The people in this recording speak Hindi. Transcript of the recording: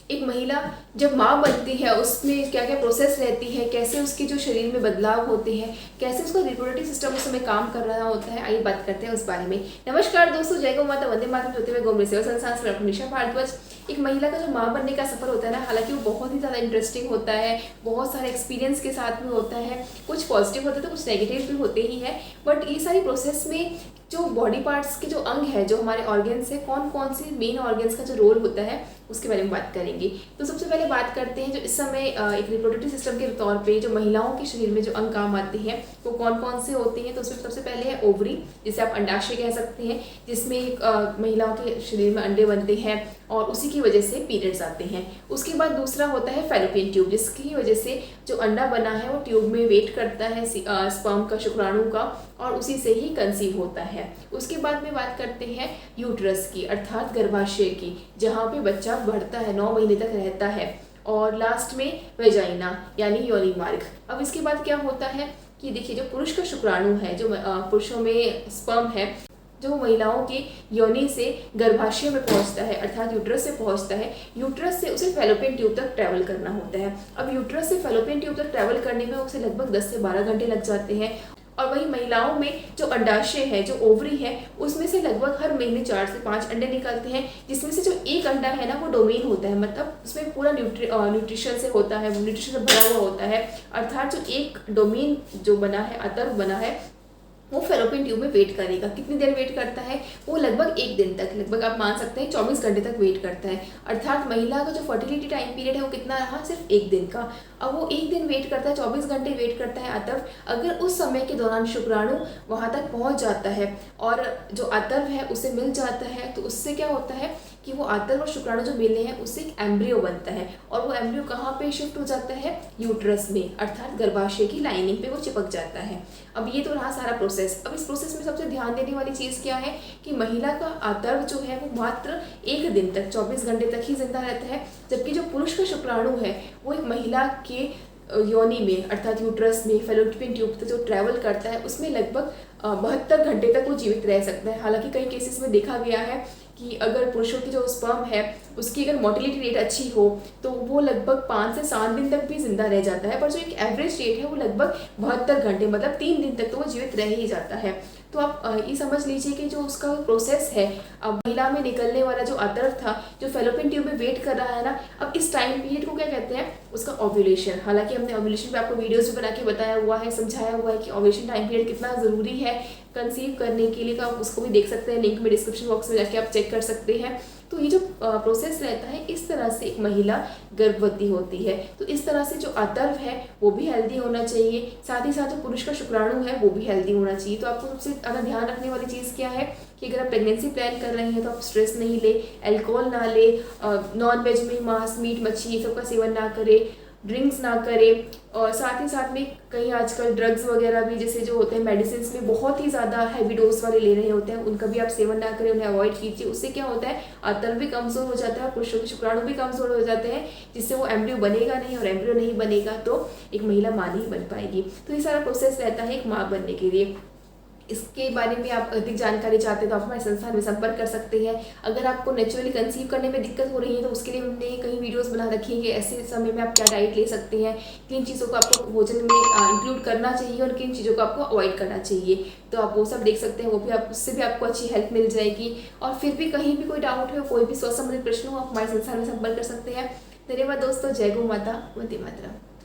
एक महिला जब माँ बनती है उसमें क्या क्या प्रोसेस रहती है, कैसे उसके जो शरीर में बदलाव होते हैं, कैसे उसका रिप्रोडक्टिव सिस्टम उस समय काम कर रहा होता है, आइए बात करते हैं उस बारे में। नमस्कार दोस्तों, जय गौ माता, वंदे मातरम, होते हुए गौ सेवा संस्थान से निशा भारद्वाज। एक महिला का जो माँ बनने का सफर होता है ना, हालांकि वो बहुत ही ज़्यादा इंटरेस्टिंग होता है, बहुत सारे एक्सपीरियंस के साथ में होता है, कुछ पॉजिटिव होते हैं तो कुछ नेगेटिव भी होते ही है। बट ये सारी प्रोसेस में जो बॉडी पार्ट्स के जो अंग है, जो हमारे ऑर्गन्स है, कौन कौन से मेन ऑर्गन्स का जो रोल होता है उसके बारे में बात करेंगे। तो सबसे पहले बात करते हैं जो इस समय एक रिप्रोडक्टिव सिस्टम के तौर पे जो महिलाओं के शरीर में जो अंग काम आते हैं वो कौन कौन से होते हैं। तो उसमें सबसे पहले है ओवरी, जिसे आप अंडाशय कह सकते हैं, जिसमें एक महिलाओं के शरीर में अंडे बनते हैं और उसी की वजह से पीरियड्स आते हैं। उसके बाद दूसरा होता है फैलोपियन ट्यूब, जिसकी वजह से जो अंडा बना है वो ट्यूब में वेट करता है स्पर्म का, शुक्राणु का, और उसी से ही कंसीव होता है। उसके बाद में बात करते हैं यूट्रस की, अर्थात गर्भाशय की, जहाँ पे बच्चा बढ़ता है, 9 महीने तक रहता है। और लास्ट में वेजाइना यानी योनि मार्ग। अब इसके बाद क्या होता है कि देखिए, जो पुरुष का शुक्राणु है, जो पुरुषों में स्पर्म है, जो महिलाओं के योनि से गर्भाशय में पहुंचता है, अर्थात यूट्रस से पहुंचता है, यूट्रस से उसे फैलोपियन ट्यूब तक ट्रैवल करना होता है। अब यूट्रस से फैलोपियन ट्यूब तक ट्रैवल करने में उसे लगभग 10 से 12 घंटे लग जाते हैं। और वही महिलाओं में जो अंडाशय है, जो ओवरी है, उसमें से लगभग हर महीने 4 से 5 अंडे निकलते हैं, जिसमें से जो एक अंडा है ना वो डोमेन होता है, मतलब उसमें पूरा न्यूट्रिशन से होता है, न्यूट्रिशन से भरा हुआ होता है। अर्थात जो एक डोमेन जो बना है, अतर्व बना है, वो फैलोपियन ट्यूब में वेट करेगा। कितनी देर वेट करता है? वो लगभग 1 दिन तक, लगभग आप मान सकते हैं 24 घंटे तक वेट करता है। अर्थात महिला का जो फर्टिलिटी टाइम पीरियड है वो कितना रहा? सिर्फ 1 दिन का। अब वो 1 दिन वेट करता है, 24 घंटे वेट करता है अतर्व। अगर उस समय के दौरान शुक्राणु वहाँ तक पहुँच जाता है और जो अतर्व है उसे मिल जाता है, तो उससे क्या होता है कि वो अतर्व और शुक्राणु जो मिले हैं उससे एक एम्ब्रियो बनता है। और वो एम्ब्रियो कहाँ पे शिफ्ट हो जाता है? यूट्रस में, अर्थात गर्भाशय की लाइनिंग पे वो चिपक जाता है। अब ये तो रहा सारा प्रोसेस। अब इस प्रोसेस में सबसे ध्यान देने वाली चीज़ क्या है कि महिला का अतर्व जो है वो मात्र 1 दिन तक, 24 घंटे तक ही जिंदा रहता है, जबकि जो पुरुष का शुक्राणु है वो एक महिला के योनि में, अर्थात यूट्रस में, फैलोपियन ट्यूब तक जो ट्रैवल करता है उसमें लगभग 72 घंटे तक वो जीवित रह सकता है। हालांकि कई केसेस में देखा गया है कि अगर पुरुषों की जो स्पर्म है उसकी अगर मोटिलिटी रेट अच्छी हो तो वो लगभग 5 से 7 दिन तक भी जिंदा रह जाता है, पर जो एक एवरेज रेट है वो लगभग 72 घंटे, मतलब 3 दिन तक तो वो जीवित रह ही जाता है। तो आप ये समझ लीजिए कि जो उसका प्रोसेस है, अब महिला में निकलने वाला जो अतर्व था, जो फैलोपियन ट्यूब में वेट कर रहा है ना, अब इस टाइम पीरियड को क्या कहते हैं? उसका ओव्यूलेशन। हालांकि हमने ओव्यूलेशन पे आपको वीडियोस भी बना के बताया हुआ है, समझाया हुआ है कि ओव्यूलेशन टाइम पीरियड कितना ज़रूरी है कंसीव करने के लिए। तो आप उसको भी देख सकते हैं, लिंक में डिस्क्रिप्शन बॉक्स में जाके आप चेक कर सकते हैं। तो ये जो प्रोसेस रहता है, इस तरह से एक महिला गर्भवती होती है। तो इस तरह से जो अतर्व है वो भी हेल्दी होना चाहिए, साथ ही साथ जो पुरुष का शुक्राणु है वो भी हेल्दी होना चाहिए। तो आपको सबसे ज़्यादा ध्यान रखने वाली चीज़ क्या है कि अगर आप प्रेगनेंसी प्लान कर रहे हैं तो आप स्ट्रेस नहीं ले, अल्कोहल ना ले, नॉन वेज में मांस, मीट, मच्छी ये सब का सेवन ना करें, ड्रिंक्स ना करें, और साथ ही साथ में कई आजकल ड्रग्स वगैरह भी जैसे जो होते हैं मेडिसिन में बहुत ही ज़्यादा हैवी डोज वाले ले रहे होते हैं, उनका भी आप सेवन ना करें, उन्हें अवॉइड कीजिए। उससे क्या होता है, अतर्व भी कमज़ोर हो जाता है, पुरुषों के शुक्राणु भी कमज़ोर हो जाते हैं, जिससे वो एम्ब्रियो बनेगा नहीं, और एम्ब्रियो नहीं बनेगा तो एक महिला माँ नहीं बन पाएगी। तो ये सारा प्रोसेस रहता है एक माँ बनने के लिए। इसके बारे में आप अधिक जानकारी चाहते हैं तो आप हमारे संस्थान में संपर्क कर सकते हैं। अगर आपको नेचुरली कंसीव करने में दिक्कत हो रही है तो उसके लिए हमने कई वीडियोस बना रखी है कि ऐसे समय में आप क्या डाइट ले सकते हैं, किन चीज़ों को आपको भोजन में इंक्लूड करना चाहिए और किन चीज़ों को आपको अवॉइड करना चाहिए। तो आप वो सब देख सकते हैं, वो भी आप उससे भी आपको अच्छी हेल्प मिल जाएगी। और फिर भी कहीं भी कोई डाउट हो, कोई भी स्वास्थ्य संबंधित प्रश्न हो, आप हमारे संस्थान में संपर्क कर सकते हैं। धन्यवाद दोस्तों, जय गौ माता, वंदे मातरम।